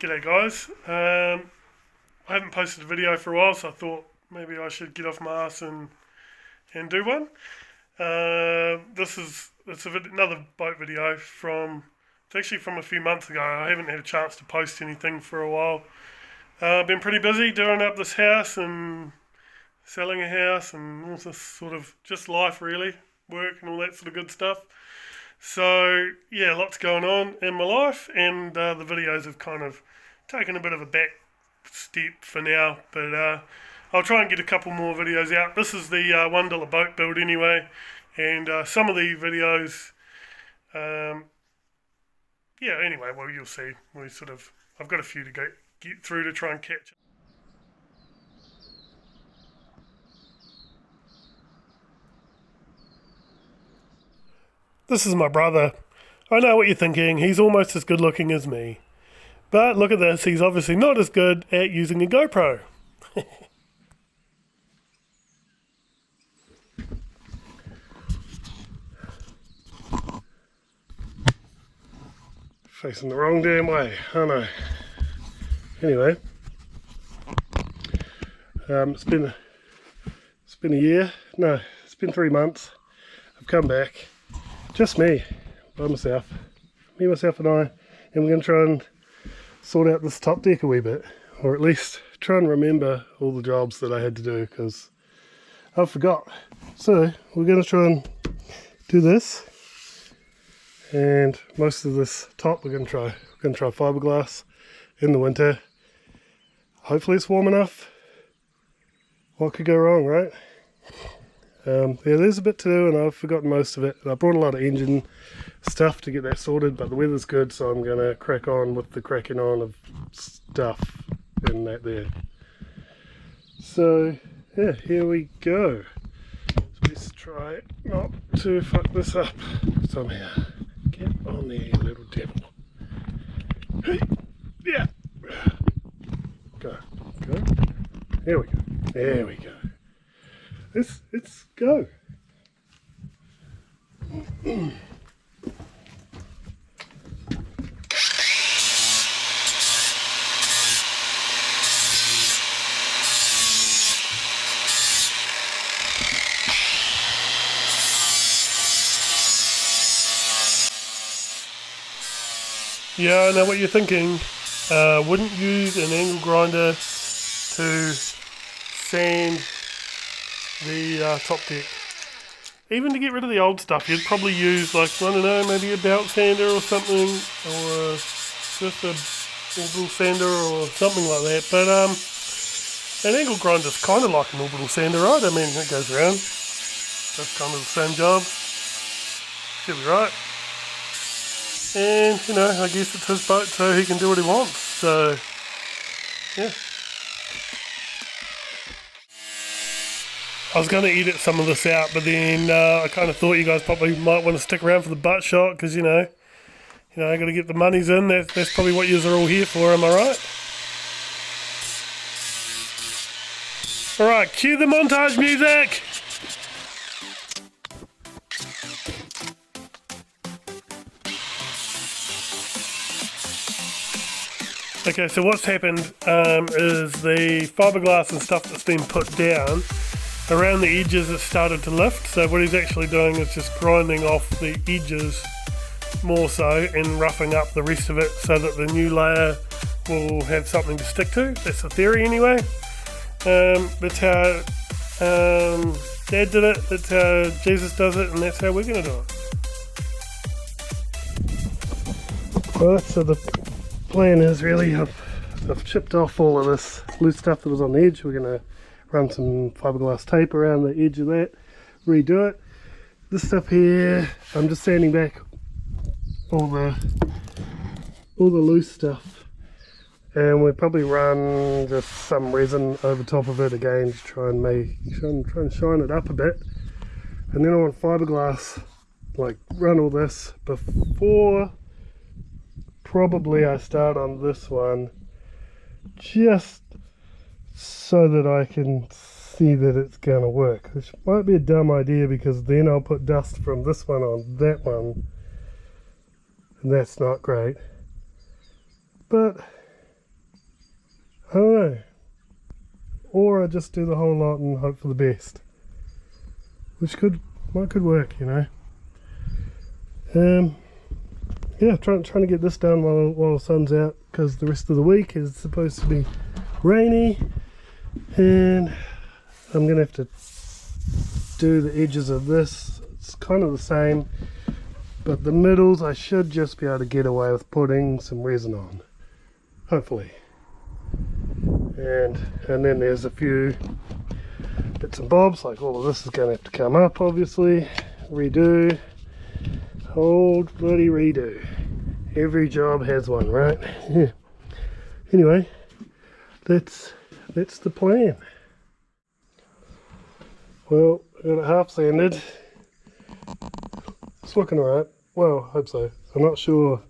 G'day guys. I haven't posted a video for a while, so I thought maybe I should get off my ass and do one. Another boat video it's actually from a few months ago. I haven't had a chance to post anything for a while. I've been pretty busy doing up this house and selling a house and all this sort of just life really, work and all that sort of good stuff. So yeah, lots going on in my life, and the videos have kind of taken a bit of a back step for now, but I'll try and get a couple more videos out. This is the $1 boat build anyway, and some of the videos, anyway, well, you'll see. I've got a few to get through to try and catch. This is my brother. I know what you're thinking, he's almost as good looking as me. But look at this, he's obviously not as good at using a GoPro. Facing the wrong damn way, I know. Anyway, it's been a year. No, it's been 3 months. I've come back. Just me, by myself. Me, myself and I. And we're going to try and sort out this top deck a wee bit. Or at least try and remember all the jobs that I had to do, because I forgot. So, we're going to try and do this. And most of this top we're going to try. We're going to try fiberglass in the winter. Hopefully it's warm enough. What could go wrong, right? There's a bit to do, and I've forgotten most of it. And I brought a lot of engine stuff to get that sorted, but the weather's good, so I'm going to crack on with the cracking on of stuff and that there. So, yeah, here we go. So let's try not to fuck this up somehow. Get on there, you little devil. Hey, yeah. Go. There we go. There we go. Let's go. Yeah, I know what you're thinking. Wouldn't use an angle grinder to sand the top deck. Even to get rid of the old stuff, you'd probably use, like, I don't know, maybe a belt sander or something, or just a orbital sander or something like that. But an angle grinder's kind of like an orbital sander, right? I mean, it goes around. That's kind of the same job. Should be right. And, you know, I guess it's his boat, so he can do what he wants. So, yeah. I was going to edit some of this out, but then I kind of thought you guys probably might want to stick around for the butt shot, because, you know, I got to get the monies in. That's probably what yous are all here for, am I right? Alright, cue the montage music! Okay, so what's happened is the fiberglass and stuff that's been put down, around the edges it started to lift. So what he's actually doing is just grinding off the edges more so and roughing up the rest of it so that the new layer will have something to stick to. That's the theory anyway. That's how Dad did it, that's how Jesus does it, and that's how we're going to do it. Right, so the plan is really, I've chipped off all of this loose stuff that was on the edge. We're going to run some fiberglass tape around the edge of that, redo it. This stuff here, I'm just sanding back all the loose stuff, and we'll probably run just some resin over top of it again to try and shine it up a bit. And then I want fiberglass, like, run all this before probably I start on this one, just so that I can see that it's going to work. Which might be a dumb idea, because then I'll put dust from this one on that one, and that's not great. But I don't know. Or I just do the whole lot and hope for the best. Which could work, you know. Yeah, trying to get this done while the sun's out, because the rest of the week is supposed to be rainy, and I'm gonna have to do the edges of this. It's kind of the same, but the middles I should just be able to get away with putting some resin on, hopefully. And then there's a few bits and bobs, like all of this is going to have to come up, obviously, redo, old bloody redo. Every job has one, right? Yeah. Anyway, that's the plan. Well, I got it half sanded. It's looking alright. Well, I hope so. I'm not sure.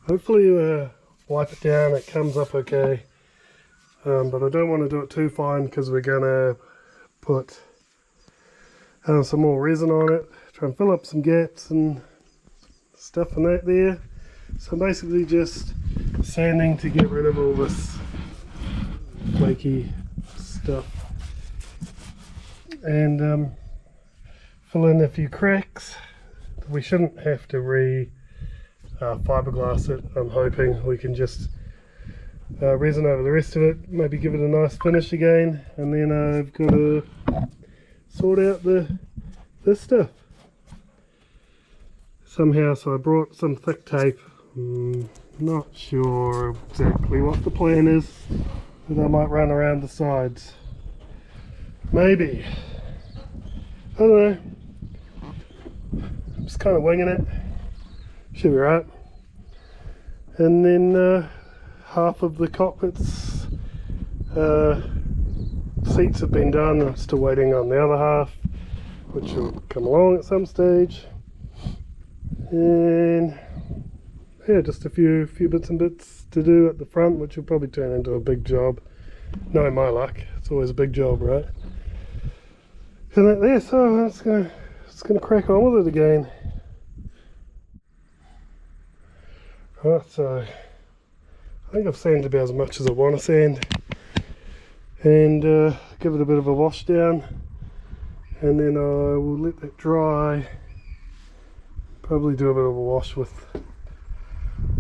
Hopefully wipe it down, it comes up okay. But I don't want to do it too fine, because we're going to put some more resin on it, try and fill up some gaps and stuff and that there. So basically just sanding to get rid of all this flaky stuff, and fill in a few cracks. We shouldn't have to fiberglass it. I'm hoping we can just resin over the rest of it, maybe give it a nice finish again, and then I've got to sort out this stuff somehow. So I brought some thick tape. Not sure exactly what the plan is, but I might run around the sides, maybe. I don't know, I'm just kind of winging it. Should be right. And then half of the cockpit's seats have been done. I'm still waiting on the other half, which will come along at some stage. And yeah, just a few bits and bits to do at the front, which will probably turn into a big job. Knowing my luck, it's always a big job, right? And that there, so I'm just gonna crack on with it again. Right, so I think I've sanded about as much as I want to sand, and give it a bit of a wash down, and then I will let that dry. Probably do a bit of a wash with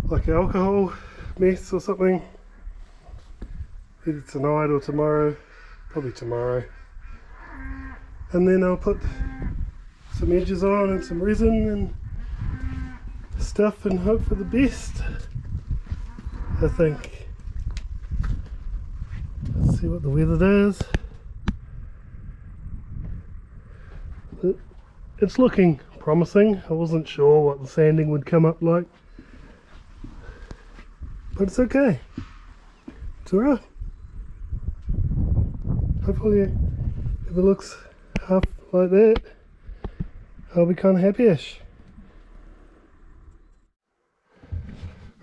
like alcohol mess or something, either tonight or tomorrow, probably tomorrow. And then I'll put some edges on and some resin and stuff and hope for the best, I think. Let's see what the weather does. It's looking promising. I wasn't sure what the sanding would come up like, but it's okay. It's alright. Hopefully if it looks half like that, I'll be kind of happy-ish.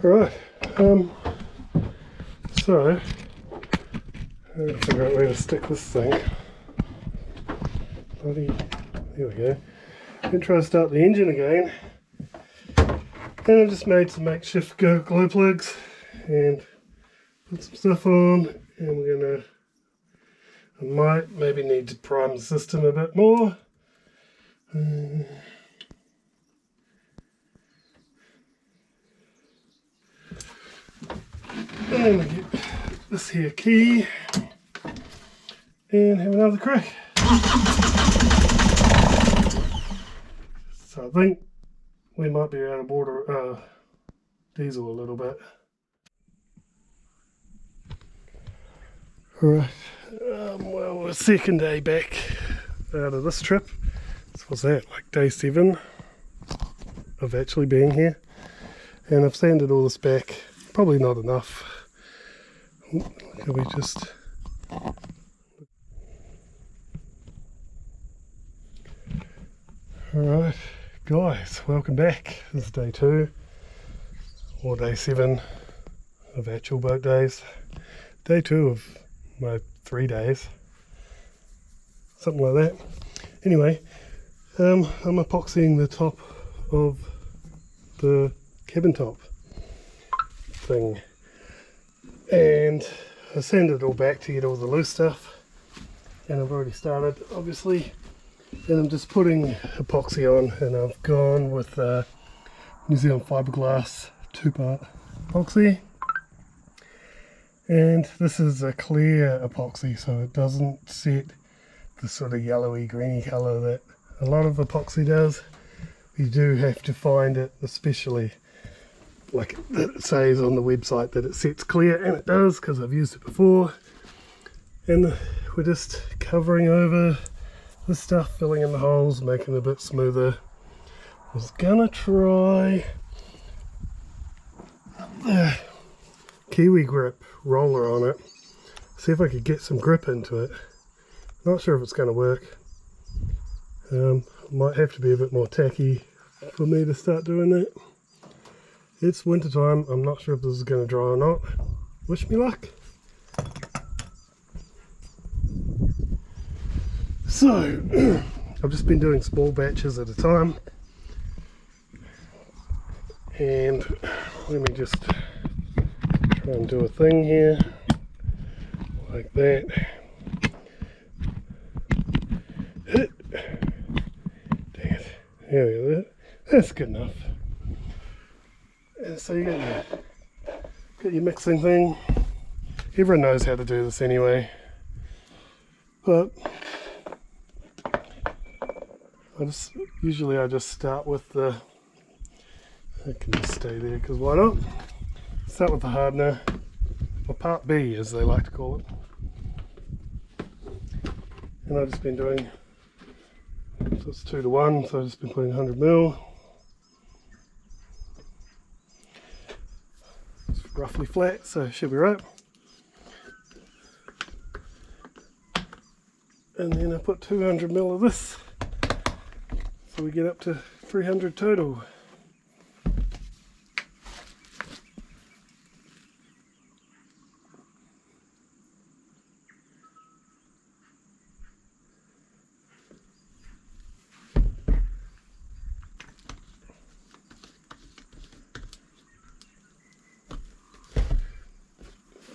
Alright, so I'm going to figure out where to stick this thing. There we go. I'm going to try to start the engine again, and I just made some makeshift glow plugs and put some stuff on, and we're going to, I might maybe need to prime the system a bit more. And then we get this here key and have another crack. So I think we might be out of water, diesel a little bit. Alright, well, we're second day back out of this trip. So what's that, like day 7 of actually being here? And I've sanded all this back. Probably not enough. Can we just... Alright, guys, welcome back. This is day 2, or day 7 of actual boat days. Day 2 of my 3 days. Something like that. Anyway, I'm epoxying the top of the cabin top thing, and I sanded it all back to get all the loose stuff, and I've already started obviously, and I'm just putting epoxy on, and I've gone with New Zealand fiberglass 2-part epoxy, and this is a clear epoxy so it doesn't set the sort of yellowy greeny colour that a lot of epoxy does. You do have to find it, especially like it says on the website that it sets clear, and it does because I've used it before. And we're just covering over the stuff, filling in the holes, making it a bit smoother. I was gonna try the Kiwi grip roller on it, see if I could get some grip into it. Not sure if it's going to work. Might have to be a bit more tacky for me to start doing that. It's winter time, I'm not sure if this is going to dry or not. Wish me luck. So I've just been doing small batches at a time, and let me just try and do a thing here like that. Dang it. There we go. That's good enough. And so you got your mixing thing. Everyone knows how to do this anyway, but usually I just start with the, it can just stay there because why not? Start with the hardener, or part B as they like to call it. And I've just been doing, so it's 2 to 1, so I've just been putting 100 ml. It's roughly flat, so it should be right. And then I put 200 ml of this, so we get up to 300 total.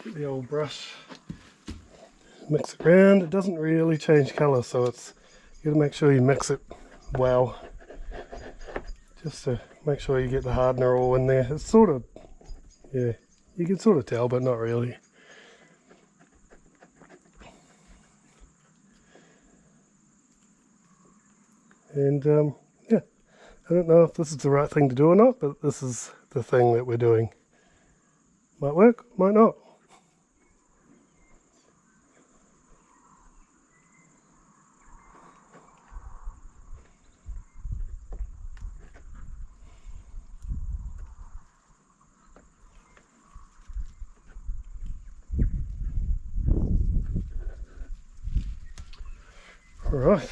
Get the old brush, mix it around. It doesn't really change colour, so it's, you got to make sure you mix it well, just to make sure you get the hardener all in there. It's sort of, yeah, you can sort of tell, but not really. And yeah, I don't know if this is the right thing to do or not, but this is the thing that we're doing. Might work, might not. All right.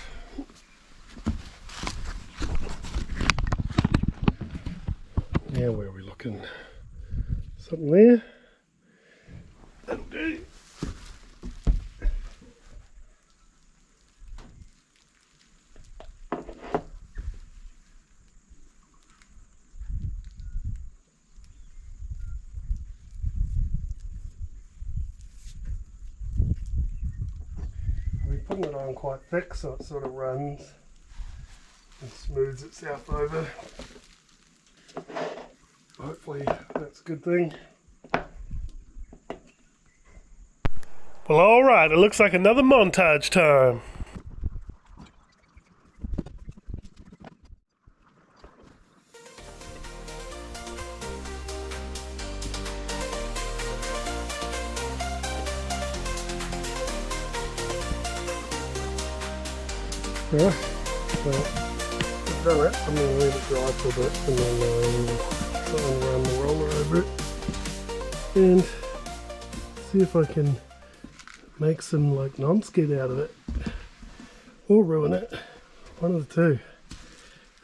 Now where are we looking? Something there? That'll do. We're putting it on quite thick so it sort of runs and smooths itself over. Hopefully that's a good thing. Well, alright, it looks like another montage time. Alright, so I've done it. I'm going to leave it dry for a bit and then try and run the roller over it and see if I can make some like non-skid out of it or ruin it. One of the two.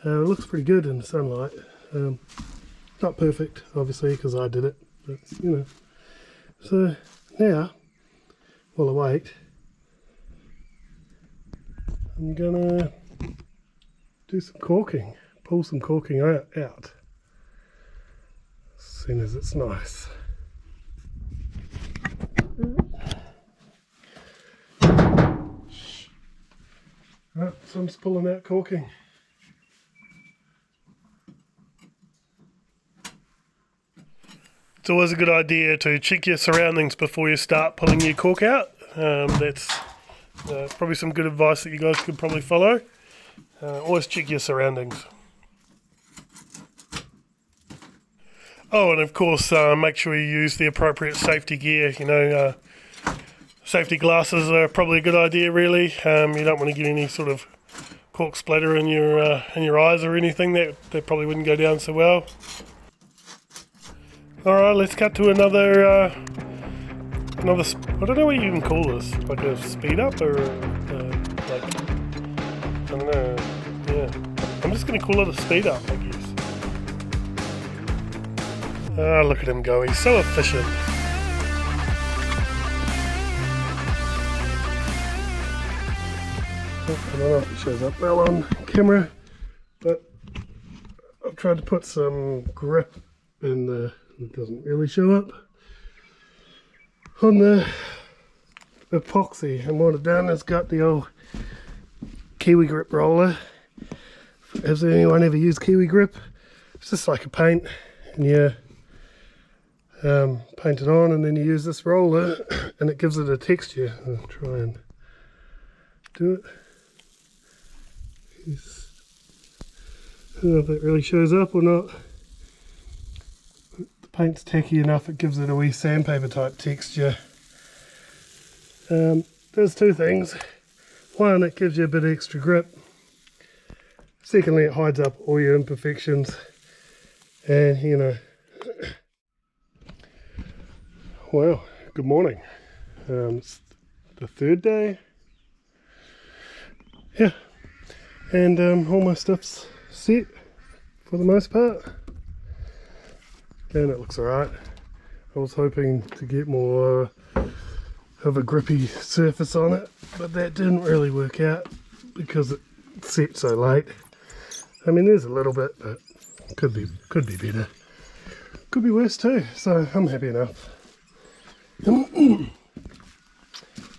It looks pretty good in the sunlight. Not perfect obviously because I did it, but you know. So now while I wait, I'm gonna do some caulking, pull some caulking out as soon as it's nice. so I'm just pulling out caulking. It's always a good idea to check your surroundings before you start pulling your caulk out. That's probably some good advice that you guys could probably follow. Always check your surroundings. Oh, and of course, make sure you use the appropriate safety gear. You know, safety glasses are probably a good idea, really. You don't want to get any sort of caulk splatter in your eyes or anything. That probably wouldn't go down so well. All right, let's cut to another. I don't know what you can call this, like a speed up or like, I don't know. Yeah, I'm just gonna call it a speed up, I guess. Ah, look at him go. He's so efficient. I don't know if it shows up well on camera, but I've tried to put some grip in the. It doesn't really show up on the epoxy, and what I've done is got the old Kiwi grip roller. Has anyone ever used Kiwi grip? It's just like a paint, and you paint it on, and then you use this roller and it gives it a texture. I'll try and do it. I don't know if it really shows up or not. The paint's tacky enough, it gives it a wee sandpaper type texture. There's two things. One, it gives you a bit of extra grip. Secondly, it hides up all your imperfections. And you know, well, good morning. It's the third day. Yeah, and all my stuff's set for the most part. And it looks alright. I was hoping to get more of a grippy surface on it, but that didn't really work out because it set so late. I mean, there's a little bit, but could be better. Could be worse too, so I'm happy enough.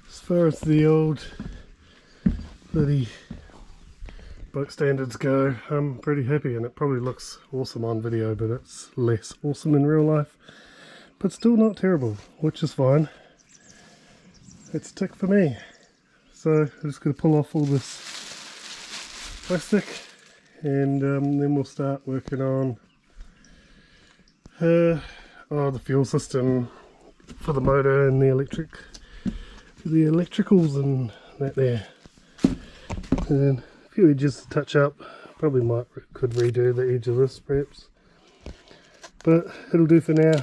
As far as the old bloody boat standards go, I'm pretty happy, and it probably looks awesome on video, but it's less awesome in real life. But still not terrible, which is fine. It's a tick for me. So I'm just going to pull off all this plastic, and then we'll start working on the fuel system for the motor and the electricals and that there. And a few edges to touch up. Probably could redo the edge of this perhaps, but it'll do for now.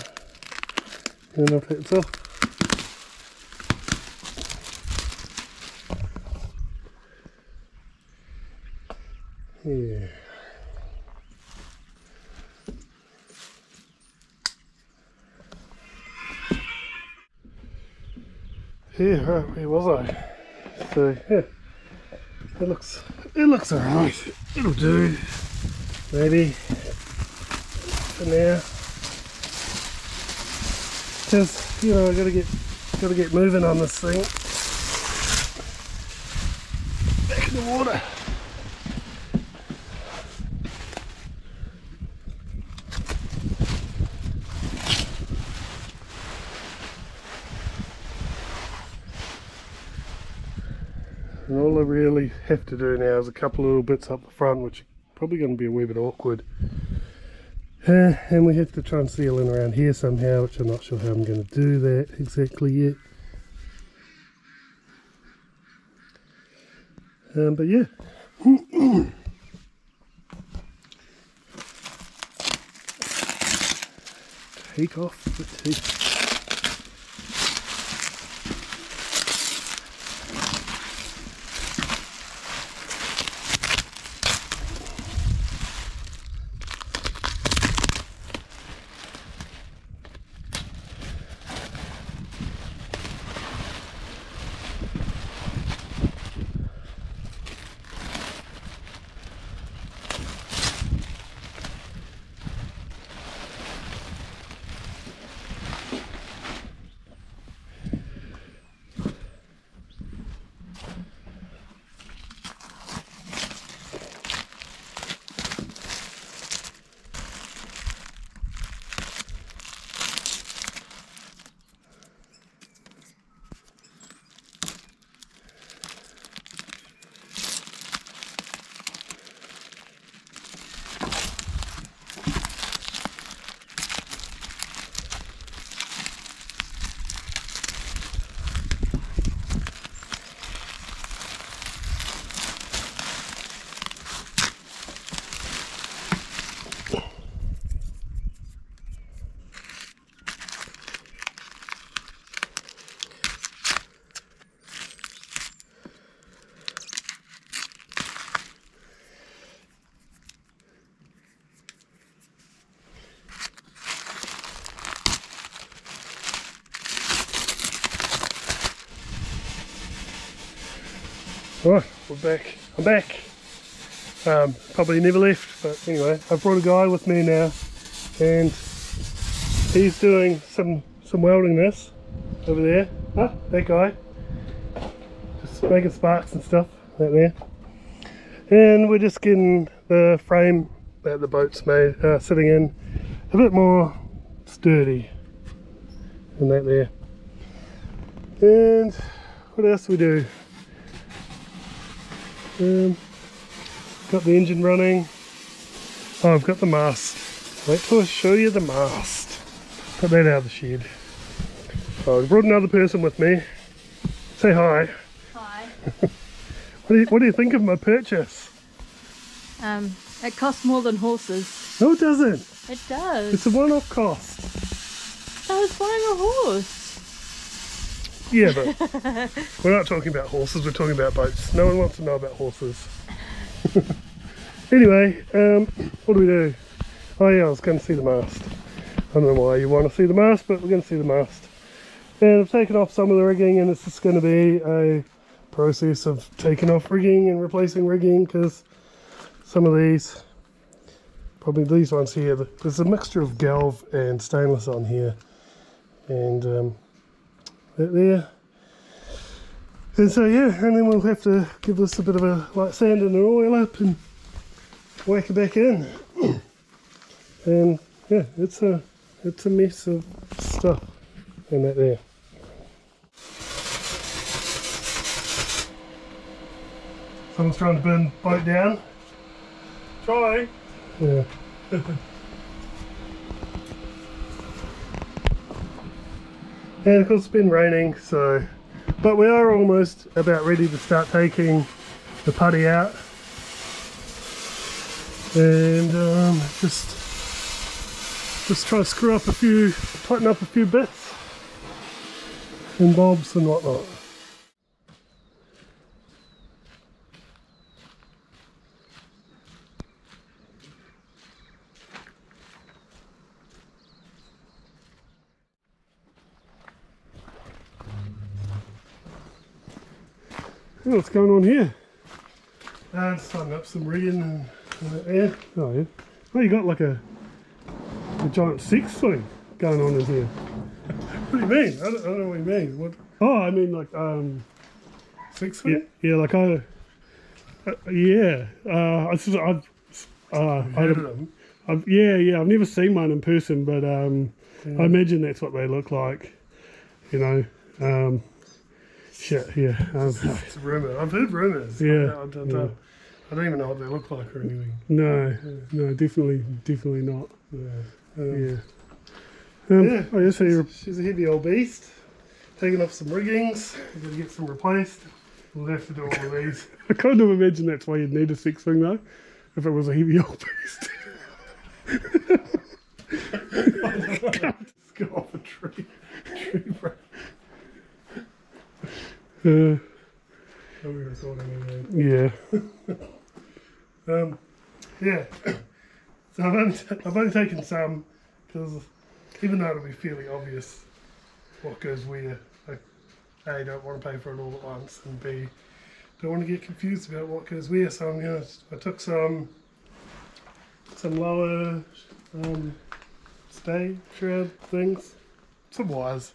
And I'll take this off. Yeah. Yeah, right, where was I? So yeah, it looks alright. It'll do, maybe for now. Because you know I gotta get moving on this thing. Back in the water. And all I really have to do now is a couple of little bits up the front, which are probably going to be a wee bit awkward. And we have to try and seal in around here somehow, which I'm not sure how I'm going to do that exactly yet. But yeah. Take off the teeth. Alright, we're back. I'm back. Probably never left, but anyway, I've brought a guy with me now, and he's doing some welding this over there. Huh? That guy. Just making sparks and stuff, that there. And we're just getting the frame that the boat's made, sitting in, a bit more sturdy than that there. And what else do we do? Got the engine running. Oh, I've got the mast. Wait till I show you the mast. Put that out of the shed. Oh, I brought another person with me. Say hi. Hi. What do you think of my purchase? It costs more than horses. No, it doesn't. It does. It's a one-off cost. I was buying a horse. Yeah, but we're not talking about horses, we're talking about boats. No one wants to know about horses. Anyway, what do we do? Oh yeah, I was going to see the mast. I don't know why you want to see the mast, but we're going to see the mast. And I've taken off some of the rigging, and it's just going to be a process of taking off rigging and replacing rigging, because some of these, probably these ones here, there's a mixture of galv and stainless on here. And that there. And so yeah, and then we'll have to give this a bit of a light sand and an oil up and whack it back in. And yeah, it's a mess of stuff in that there. Someone's trying to burn the boat down. Try. Yeah. And of course it's been raining, so, but we are almost about ready to start taking the putty out. And just try to screw up tighten up a few bits and bobs and whatnot. What's going on here? Just tighten up some rigging and yeah. Oh yeah. Oh, you got like a giant six swing going on in here. What do you mean? I don't know what you mean. What? Oh, I mean like six swing? Yeah, like yeah. I've heard of them. I've never seen one in person, but I imagine that's what they look like. You know. Shit, yeah. It's a rumour. I've heard rumours. Yeah. I don't even know what they look like or anything. No, no, definitely not. Yeah. Oh, yeah, so she's a heavy old beast. Taking off some riggings. We've got to get some replaced. We'll have to do all of these. I kind of imagine that's why you'd need a six swing though, if it was a heavy old beast. Just go off a tree. Are we recording again? Yeah. Yeah. So I've only taken some, because even though it'll be fairly obvious what goes where, I A, don't want to pay for it all at once, and B, don't want to get confused about what goes where. So I took some lower stay shroud things, some wires.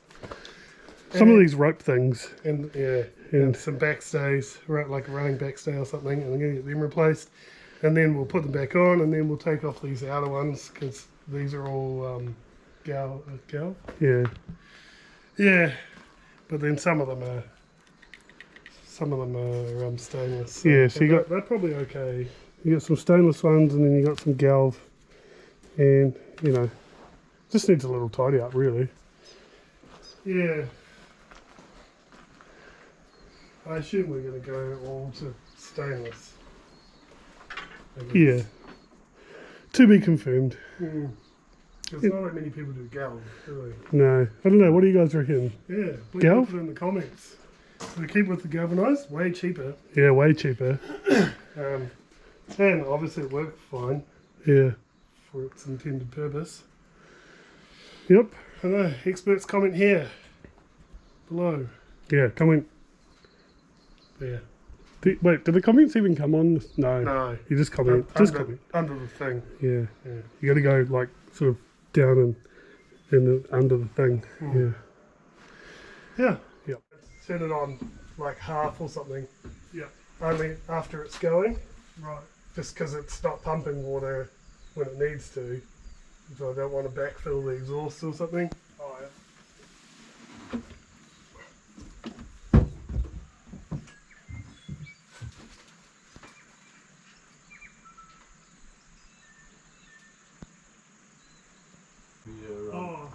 Some of these rope things. And yeah, and some backstays, like a running backstay or something, and I'm going to get them replaced. And then we'll put them back on, and then we'll take off these outer ones, because these are all gal? Yeah. Yeah, but then some of them are stainless. So yeah, so they're probably okay. You got some stainless ones, and then you got some galv, and you know, just needs a little tidy up, really. Yeah. I assume we're going to go all to stainless. Yeah. To be confirmed. There's not that many people do galv, do they? No. I don't know. What do you guys reckon? Yeah. Galv? Put it in the comments. So we keep with the galvanised. Way cheaper. Yeah, way cheaper. And obviously it worked fine. Yeah. For its intended purpose. Yep. I know. Experts comment here. Below. Yeah, comment. Yeah. Wait, did the comments even come on? No. No. You just comment. Under the thing. Yeah. You got to go like sort of down and under the thing. Mm. Yeah. Yep. Set it on like half or something. Yeah. Only after it's going. Right. Just because it's not pumping water when it needs to. So I don't want to backfill the exhaust or something. Oh, yeah. Oh.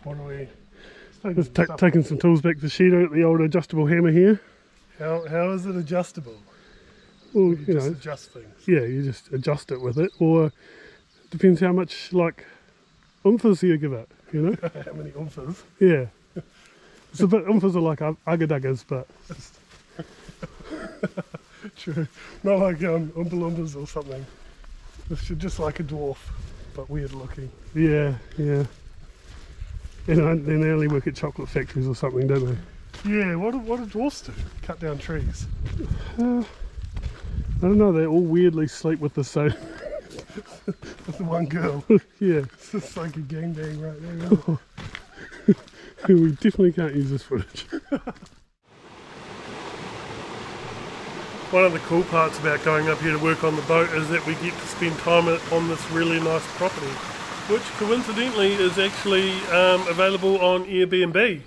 What are we? Just taking some tools back to Sheeto at the old adjustable hammer here. How is it adjustable? Well, You you just know, adjust things. yeah, you just adjust it with it, or depends how much like oomphes you give it. You know. How many oomphes? Yeah. It's a bit oomphes are like ugga-duggas, but True. Not like Oompa Loompas or something. It's just like a dwarf, but weird looking. yeah. And then they only work at chocolate factories or something, don't they? Yeah, what do dwarfs do? Cut down trees. I don't know, they all weirdly sleep with the same. With the one girl. Yeah. It's just like a gangbang right there. Isn't it? We definitely can't use this footage. One of the cool parts about going up here to work on the boat is that we get to spend time on this really nice property, which coincidentally is actually available on Airbnb.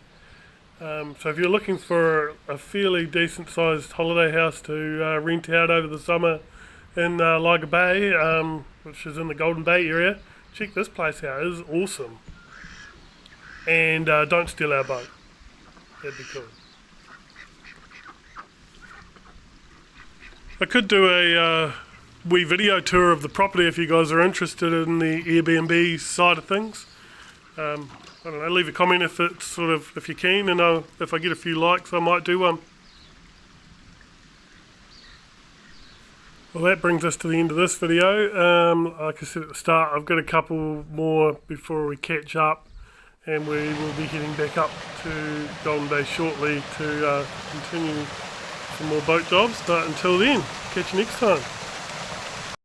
So if you're looking for a fairly decent sized holiday house to rent out over the summer in Liga Bay, which is in the Golden Bay area, check this place out. It is awesome. And don't steal our boat. That'd be cool. I could do a wee video tour of the property if you guys are interested in the Airbnb side of things. I don't know, leave a comment if you're keen, and if I get a few likes I might do one. Well, that brings us to the end of this video. Like I said at the start, I've got a couple more before we catch up, and we will be heading back up to Golden Bay shortly to continue some more boat jobs, but until then, catch you next time.